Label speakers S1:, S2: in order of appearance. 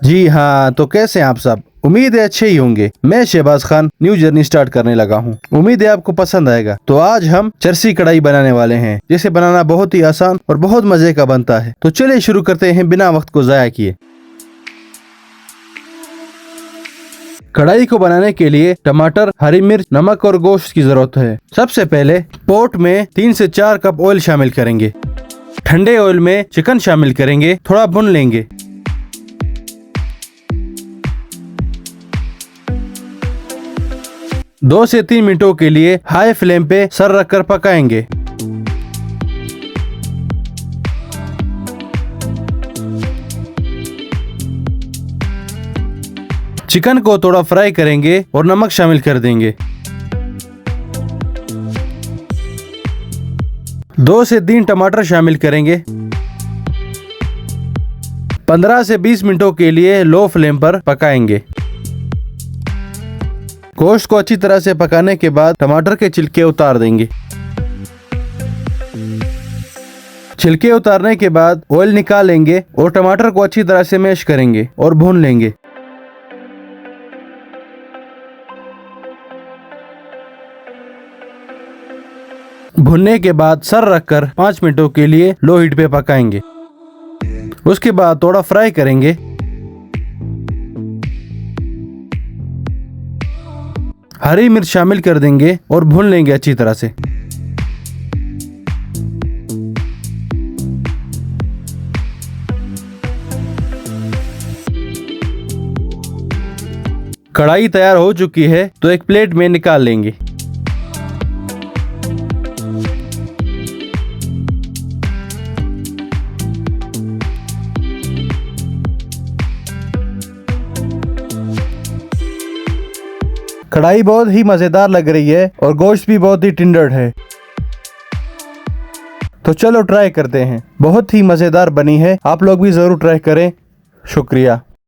S1: जी हाँ, तो कैसे हैं आप सब? उम्मीद है अच्छे ही होंगे। मैं Shahbaz Khan new journey start करने लगा हूँ। उम्मीद है आपको पसंद आएगा। तो आज हम चरसी कढ़ाई बनाने वाले हैं, जिसे बनाना बहुत ही आसान और बहुत मजे का बनता है। तो चलिए शुरू करते हैं बिना वक्त को जाया किए। कढ़ाई को बनाने के लिए टमाटर, हरी मिर्च, नमक और गोश्त की जरूरत है। सबसे पहले पोट में 3 से 4 कप ऑयल शामिल करेंगे। ठंडे ऑयल में चिकन शामिल करेंगे, थोड़ा भून लेंगे। दो से 3 मिनटों के लिए हाई फ्लेम पे सर रखकर पकाएंगे। चिकन को थोड़ा फ्राई करेंगे और नमक शामिल कर देंगे। 2 से 3 टमाटर शामिल करेंगे। 15 से 20 मिनटों के लिए लो फ्लेम पर पकाएंगे। गोश्त को अच्छी तरह से पकाने के बाद टमाटर के छिलके उतार देंगे। छिलके उतारने के बाद ऑयल निकाल लेंगे और टमाटर को अच्छी तरह से मैश करेंगे और भून लेंगे। भुनने के बाद सर रखकर 5 मिनटों के लिए लो हीट पे पकाएंगे। उसके बाद थोड़ा फ्राई करेंगे। हरी मिर्च शामिल कर देंगे और भून लेंगे अच्छी तरह से। कढ़ाई तैयार हो चुकी है, तो एक प्लेट में निकाल लेंगे। कढ़ाई बहुत ही मजेदार लग रही है और गोश्त भी बहुत ही टेंडर है। तो चलो ट्राई करते हैं। बहुत ही मजेदार बनी है, आप लोग भी जरूर ट्राई करें। शुक्रिया।